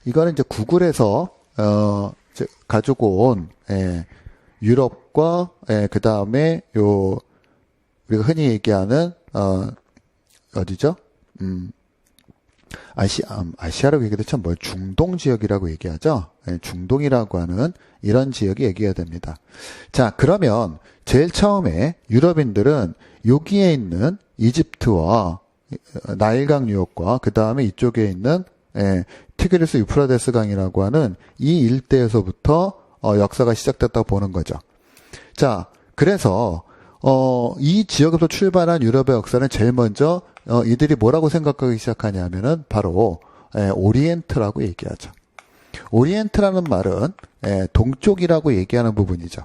이거는 이제 구글에서 가지고 온 유럽과 그 다음에 우리가 흔히 얘기하는 어디죠? 아시아라고 얘기해도 참 중동 지역이라고 얘기하죠. 중동이라고 하는 이런 지역이 얘기가 됩니다. 자, 그러면 제일 처음에 유럽인들은 여기에 있는 이집트와 나일강 유역과 그 다음에 이쪽에 있는 티그리스 유프라데스 강이라고 하는 이 일대에서부터 역사가 시작됐다고 보는 거죠. 자, 그래서 이 지역에서 출발한 유럽의 역사는 제일 먼저 이들이 뭐라고 생각하기 시작하냐면은 바로 오리엔트라고 얘기하죠. 오리엔트라는 말은 동쪽이라고 얘기하는 부분이죠.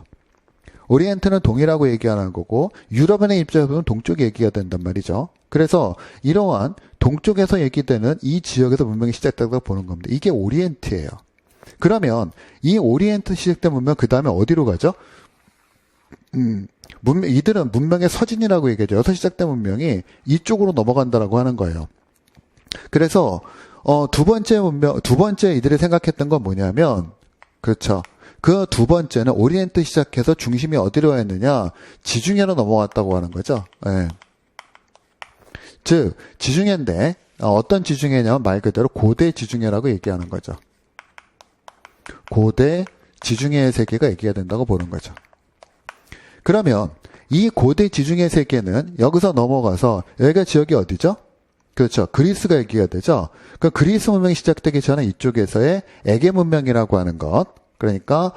오리엔트는 동이라고 얘기하는 거고 유럽인의 입장에서 보면 동쪽이 얘기가 된단 말이죠. 그래서 이러한 동쪽에서 얘기되는 이 지역에서 문명이 시작됐다고 보는 겁니다. 이게 오리엔트예요. 그러면 이 오리엔트 시작된 문명 그 다음에 어디로 가죠? 이들은 문명의 서진이라고 얘기하죠. 여기서 시작된 문명이 이쪽으로 넘어간다라고 하는 거예요. 그래서 두 번째 이들이 생각했던 건 뭐냐면, 그렇죠. 그 두 번째는 오리엔트 시작해서 중심이 어디로 했느냐, 지중해로 넘어갔다고 하는 거죠. 예. 즉 지중해인데 어떤 지중해냐면 말 그대로 고대 지중해라고 얘기하는 거죠. 고대 지중해의 세계가 얘기가 된다고 보는 거죠. 그러면 이 고대 지중해 세계는 여기서 넘어가서 여기가 지역이 어디죠? 그렇죠. 그리스가 얘기가 되죠. 그 그리스 문명이 시작되기 전에 이쪽에서의 에게 문명이라고 하는 것. 그러니까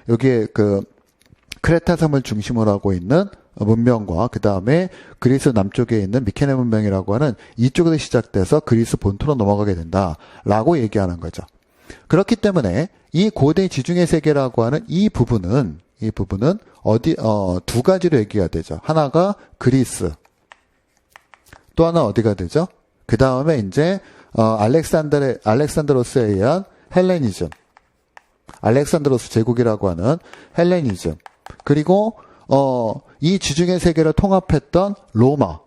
여기에 그 크레타 섬을 중심으로 하고 있는 문명과 그 다음에 그리스 남쪽에 있는 미케네 문명이라고 하는 이쪽에서 시작돼서 그리스 본토로 넘어가게 된다라고 얘기하는 거죠. 그렇기 때문에 이 고대 지중해 세계라고 하는 이 부분은 두 가지로 얘기가 되죠. 하나가 그리스, 또 하나 어디가 되죠? 그 다음에 이제 알렉산드로스에 의한 헬레니즘, 알렉산드로스 제국이라고 하는 헬레니즘, 그리고 이 지중해 세계를 통합했던 로마,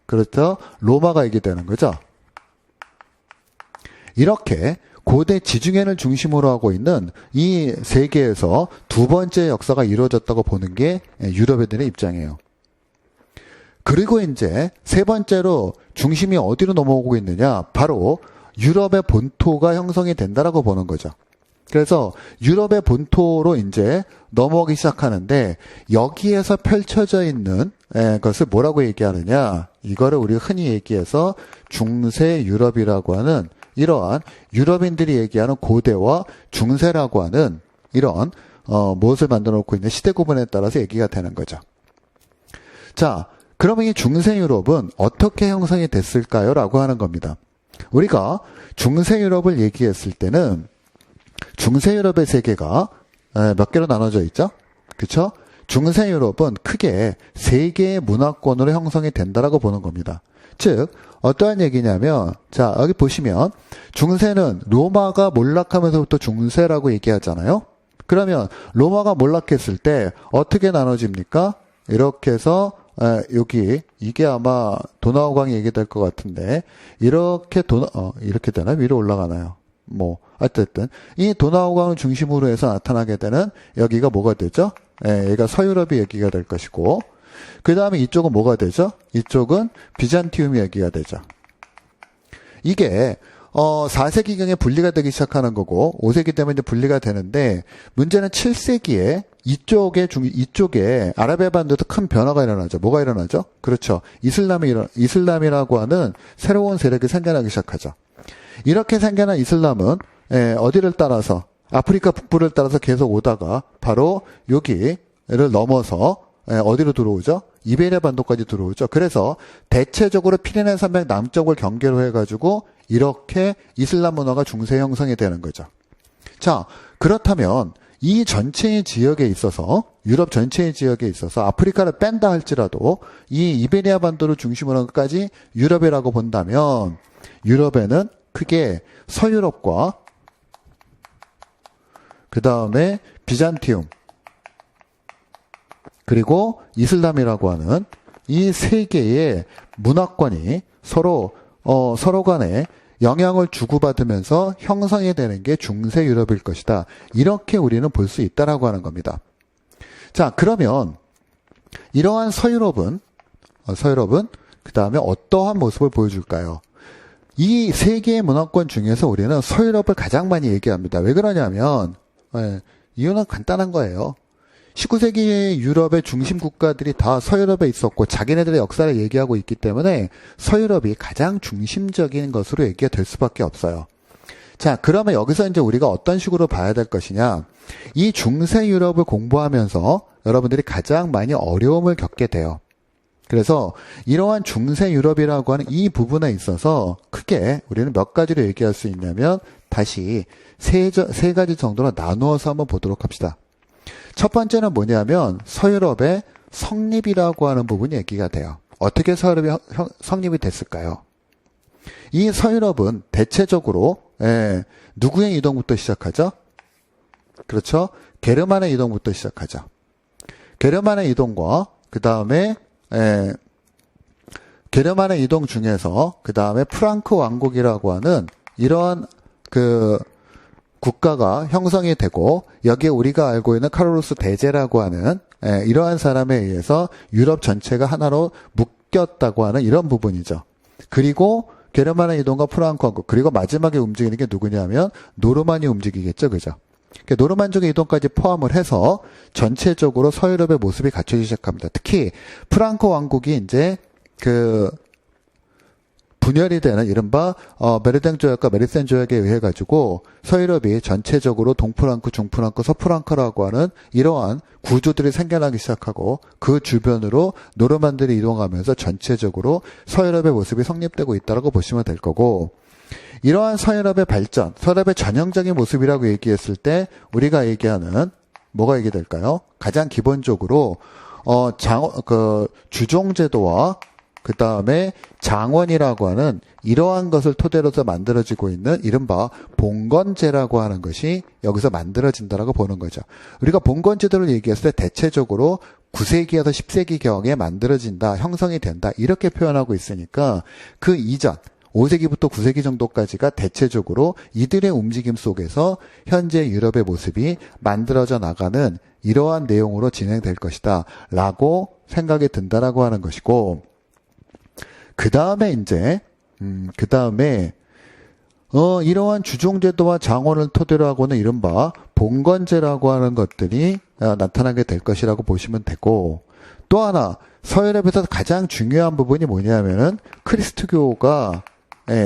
그렇죠? 로마가 얘기되는 거죠. 이렇게 고대 지중해를 중심으로 하고 있는 이 세계에서 두 번째 역사가 이루어졌다고 보는 게 유럽인들의 입장이에요. 그리고 이제 세 번째로 중심이 어디로 넘어오고 있느냐, 바로 유럽의 본토가 형성이 된다라고 보는 거죠. 그래서 유럽의 본토로 이제 넘어오기 시작하는데 여기에서 펼쳐져 있는 것을 뭐라고 얘기하느냐, 이거를 우리가 흔히 얘기해서 중세 유럽이라고 하는 이러한 유럽인들이 얘기하는 고대와 중세라고 하는 이런 무엇을 만들어 놓고 있는 시대 구분에 따라서 얘기가 되는 거죠. 자, 그러면 이 중세 유럽은 어떻게 형성이 됐을까요? 라고 하는 겁니다. 우리가 중세 유럽을 얘기했을 때는 중세 유럽의 세계가 몇 개로 나눠져 있죠? 그렇죠? 중세 유럽은 크게 세 개의 문화권으로 형성이 된다라고 보는 겁니다. 즉 어떠한 얘기냐면, 자, 여기 보시면 중세는 로마가 몰락하면서부터 중세라고 얘기하잖아요. 그러면 로마가 몰락했을 때 어떻게 나눠집니까? 이렇게 해서 여기 이게 아마 도나우강이 얘기될 것 같은데 이렇게 이렇게 되나? 위로 올라가나요? 어쨌든 이 도나우강을 중심으로 해서 나타나게 되는 여기가 뭐가 되죠? 여기가 서유럽이 얘기가 될 것이고, 그 다음에 이쪽은 뭐가 되죠? 이쪽은 비잔티움이 얘기가 되죠. 이게 4세기경에 분리가 되기 시작하는 거고 5세기 되면 이제 분리가 되는데, 문제는 7세기에 이쪽에 아라비아 반도에서 큰 변화가 일어나죠. 뭐가 일어나죠? 그렇죠. 이슬람이라고 하는 새로운 세력이 생겨나기 시작하죠. 이렇게 생겨난 이슬람은 어디를 따라서, 아프리카 북부를 따라서 계속 오다가 바로 여기를 넘어서 어디로 들어오죠? 이베리아 반도까지 들어오죠. 그래서 대체적으로 피레네 산맥 남쪽을 경계로 해가지고 이렇게 이슬람 문화가 중세 형성이 되는 거죠. 자, 그렇다면 이 전체의 지역에 있어서, 유럽 전체의 지역에 있어서 아프리카를 뺀다 할지라도 이 이베리아 반도를 중심으로 한 것까지 유럽이라고 본다면, 유럽에는 크게 서유럽과 그 다음에 비잔티움 그리고 이슬람이라고 하는 이 세 개의 문화권이 서로 간에 영향을 주고받으면서 형성이 되는 게 중세 유럽일 것이다. 이렇게 우리는 볼 수 있다라고 하는 겁니다. 자, 그러면 이러한 서유럽은 그 다음에 어떠한 모습을 보여줄까요? 이 세 개의 문화권 중에서 우리는 서유럽을 가장 많이 얘기합니다. 왜 그러냐면 이유는 간단한 거예요. 19세기 유럽의 중심 국가들이 다 서유럽에 있었고 자기네들의 역사를 얘기하고 있기 때문에 서유럽이 가장 중심적인 것으로 얘기가 될 수밖에 없어요. 자, 그러면 여기서 이제 우리가 어떤 식으로 봐야 될 것이냐. 이 중세 유럽을 공부하면서 여러분들이 가장 많이 어려움을 겪게 돼요. 그래서 이러한 중세 유럽이라고 하는 이 부분에 있어서 크게 우리는 몇 가지로 얘기할 수 있냐면 다시 세 가지 정도로 나누어서 한번 보도록 합시다. 첫 번째는 뭐냐면 서유럽의 성립이라고 하는 부분이 얘기가 돼요. 어떻게 서유럽이 성립이 됐을까요? 이 서유럽은 대체적으로 누구의 이동부터 시작하죠? 그렇죠? 게르만의 이동부터 시작하죠. 게르만의 이동과 그 다음에 게르만의 이동 중에서 그 다음에 프랑크 왕국이라고 하는 이러한 그 국가가 형성이 되고 여기에 우리가 알고 있는 카롤루스 대제라고 하는 이러한 사람에 의해서 유럽 전체가 하나로 묶였다고 하는 이런 부분이죠. 그리고 게르만의 이동과 프랑크 왕국 그리고 마지막에 움직이는 게 누구냐면 노르만이 움직이겠죠. 그죠? 노르만족의 이동까지 포함을 해서 전체적으로 서유럽의 모습이 갖춰지기 시작합니다. 특히 프랑크 왕국이 이제 그 분열이 되는 이른바 메르댕 조약과 메르센 조약에 의해 가지고 서유럽이 전체적으로 동프랑크, 중프랑크, 서프랑크라고 하는 이러한 구조들이 생겨나기 시작하고 그 주변으로 노르만들이 이동하면서 전체적으로 서유럽의 모습이 성립되고 있다고 보시면 될 거고 이러한 서유럽의 발전, 서유럽의 전형적인 모습이라고 얘기했을 때 우리가 얘기하는 뭐가 얘기될까요? 가장 기본적으로 주종제도와 그 다음에 장원이라고 하는 이러한 것을 토대로서 만들어지고 있는 이른바 봉건제라고 하는 것이 여기서 만들어진다라고 보는 거죠. 우리가 봉건제도를 얘기했을 때 대체적으로 9세기에서 10세기경에 만들어진다, 형성이 된다 이렇게 표현하고 있으니까 그 이전 5세기부터 9세기 정도까지가 대체적으로 이들의 움직임 속에서 현재 유럽의 모습이 만들어져 나가는 이러한 내용으로 진행될 것이다 라고 생각이 든다라고 하는 것이고 그 다음에 이제 이러한 주종제도와 장원을 토대로 하고는 이른바 봉건제라고 하는 것들이 나타나게 될 것이라고 보시면 되고 또 하나 서유럽에서 가장 중요한 부분이 뭐냐면은 크리스트교가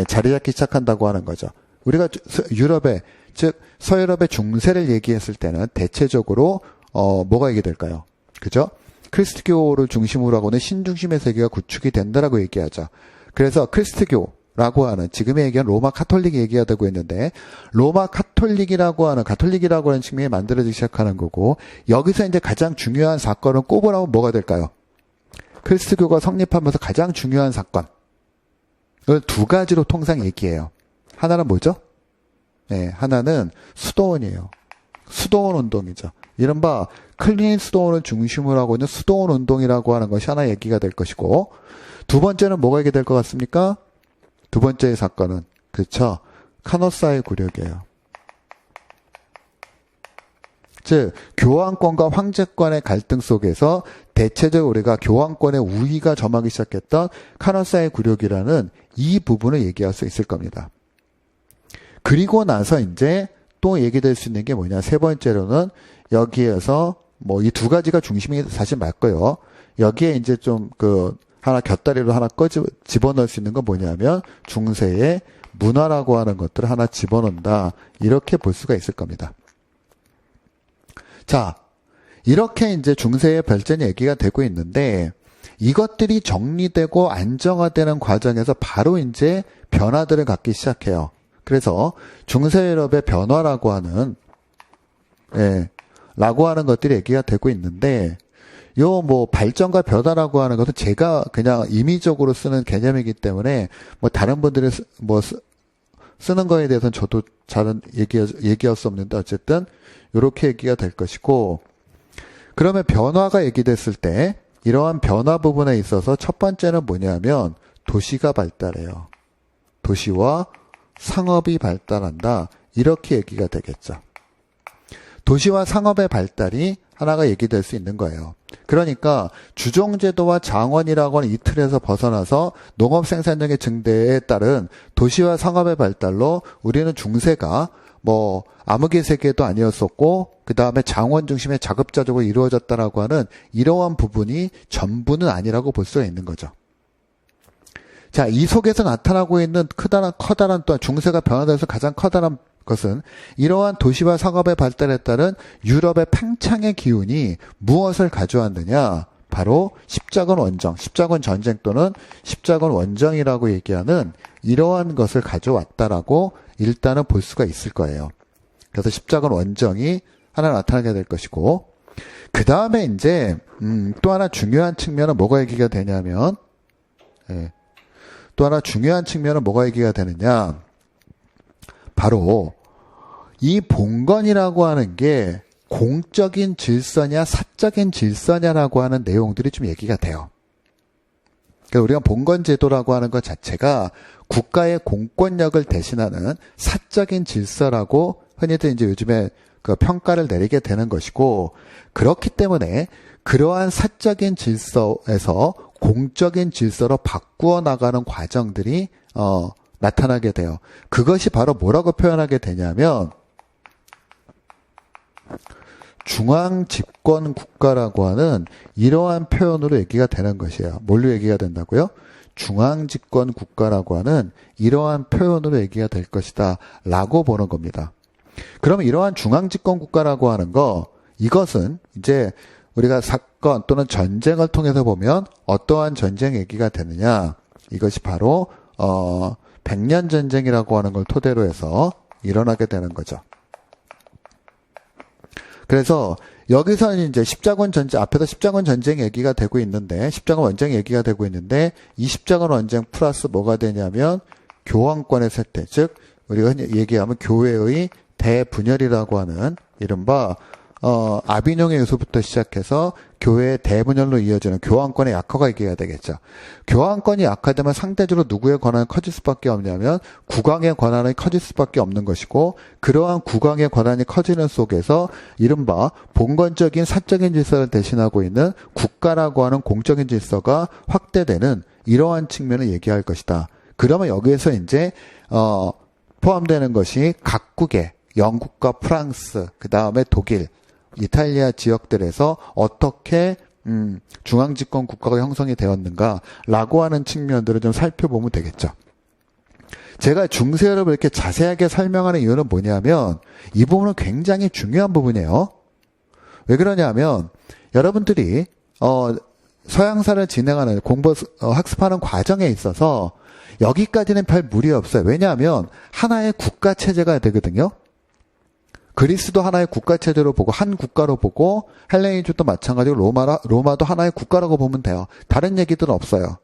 자리 잡기 시작한다고 하는 거죠. 우리가 유럽의 즉 서유럽의 중세를 얘기했을 때는 대체적으로 뭐가 얘기될까요? 그죠? 크리스트교를 중심으로 하고는 신중심의 세계가 구축이 된다라고 얘기하죠. 그래서 크리스트교라고 하는 지금의 얘기는 로마 카톨릭이 얘기하다고 했는데 로마 카톨릭이라고 하는 측면이 만들어지기 시작하는 거고 여기서 이제 가장 중요한 사건을 꼽으라면 뭐가 될까요? 크리스트교가 성립하면서 가장 중요한 사건 이걸 두 가지로 통상 얘기해요. 하나는 뭐죠? 하나는 수도원이에요. 수도원 운동이죠. 이른바 클린 수도원을 중심으로 하고 있는 수도원 운동이라고 하는 것이 하나 얘기가 될 것이고 두 번째는 뭐가 얘기 될 것 같습니까? 두 번째의 사건은 그렇죠. 카노사의 굴욕이에요. 즉 교황권과 황제권의 갈등 속에서 대체적으로 우리가 교황권의 우위가 점하기 시작했던 카노사의 굴욕이라는 이 부분을 얘기할 수 있을 겁니다. 그리고 나서 이제 또 얘기될 수 있는 게 뭐냐. 세 번째로는 여기에서 뭐 이 두 가지가 중심이 사실 맞고요. 여기에 이제 좀 하나 곁다리로 하나 집어넣을 수 있는 건 뭐냐면 중세의 문화라고 하는 것들을 하나 집어넣는다. 이렇게 볼 수가 있을 겁니다. 자, 이렇게 이제 중세의 발전이 얘기가 되고 있는데 이것들이 정리되고 안정화되는 과정에서 바로 이제 변화들을 갖기 시작해요. 그래서 중세 유럽의 변화라고 하는 라고 하는 것들이 얘기가 되고 있는데 요 뭐 발전과 변화라고 하는 것은 제가 그냥 임의적으로 쓰는 개념이기 때문에 뭐 다른 분들이 쓰는 거에 대해서는 저도 잘은 얘기할 수 없는데 어쨌든 요렇게 얘기가 될 것이고 그러면 변화가 얘기됐을 때 이러한 변화 부분에 있어서 첫 번째는 뭐냐면 도시가 발달해요. 도시와 상업이 발달한다. 이렇게 얘기가 되겠죠. 도시와 상업의 발달이 하나가 얘기될 수 있는 거예요. 그러니까 주종제도와 장원이라고 하는 이 틀에서 벗어나서 농업 생산량의 증대에 따른 도시와 상업의 발달로 우리는 중세가 뭐 암흑의 세계도 아니었었고 그 다음에 장원 중심의 자급자족으로 이루어졌다라고 하는 이러한 부분이 전부는 아니라고 볼 수가 있는 거죠. 자, 이 속에서 나타나고 있는 커다란 또한 중세가 변화돼서 가장 커다란 것은 이러한 도시와 상업의 발달에 따른 유럽의 팽창의 기운이 무엇을 가져왔느냐? 바로 십자군 원정, 십자군 전쟁 또는 십자군 원정이라고 얘기하는 이러한 것을 가져왔다라고 일단은 볼 수가 있을 거예요. 그래서 십자군 원정이 하나 나타나게 될 것이고, 그 다음에 이제 또 하나 중요한 측면은 뭐가 얘기가 되냐면, 또 하나 중요한 측면은 뭐가 얘기가 되느냐? 바로 이 봉건이라고 하는 게 공적인 질서냐 사적인 질서냐라고 하는 내용들이 좀 얘기가 돼요. 그러니까 우리가 봉건제도라고 하는 것 자체가 국가의 공권력을 대신하는 사적인 질서라고 흔히들 이제 요즘에 그 평가를 내리게 되는 것이고, 그렇기 때문에 그러한 사적인 질서에서 공적인 질서로 바꾸어 나가는 과정들이 나타나게 돼요. 그것이 바로 뭐라고 표현하게 되냐면 중앙집권 국가라고 하는 이러한 표현으로 얘기가 되는 것이에요. 뭘로 얘기가 된다고요? 중앙집권 국가라고 하는 이러한 표현으로 얘기가 될 것이다 라고 보는 겁니다. 그러면 이러한 중앙집권 국가라고 하는 거, 이것은 이제 우리가 사건 또는 전쟁을 통해서 보면 어떠한 전쟁 얘기가 되느냐, 이것이 바로 백년 전쟁이라고 하는 걸 토대로 해서 일어나게 되는 거죠. 그래서 여기서는 이제 십자군 전쟁, 앞에서 십자군 전쟁 얘기가 되고 있는데, 십자군 원정 얘기가 되고 있는데, 이 십자군 원정 플러스 뭐가 되냐면 교황권의 쇠퇴, 즉 우리가 얘기하면 교회의 대분열이라고 하는 이른바 아비뇽의 요소부터 시작해서 교회의 대분열로 이어지는 교황권의 약화가 얘기가 되겠죠. 교황권이 약화되면 상대적으로 누구의 권한이 커질 수밖에 없냐면 국왕의 권한이 커질 수밖에 없는 것이고, 그러한 국왕의 권한이 커지는 속에서 이른바 봉건적인 사적인 질서를 대신하고 있는 국가라고 하는 공적인 질서가 확대되는 이러한 측면을 얘기할 것이다. 그러면 여기에서 이제 포함되는 것이 각국의 영국과 프랑스, 그 다음에 독일, 이탈리아 지역들에서 어떻게 중앙집권 국가가 형성이 되었는가라고 하는 측면들을 좀 살펴보면 되겠죠. 제가 중세를 이렇게 자세하게 설명하는 이유는 뭐냐면 이 부분은 굉장히 중요한 부분이에요. 왜 그러냐면 여러분들이 서양사를 진행하는 학습하는 과정에 있어서 여기까지는 별 무리 없어요. 왜냐하면 하나의 국가 체제가 되거든요. 그리스도 하나의 국가 체제로 보고 한 국가로 보고 헬레니즘도 마찬가지로 로마도 하나의 국가라고 보면 돼요. 다른 얘기들은 없어요.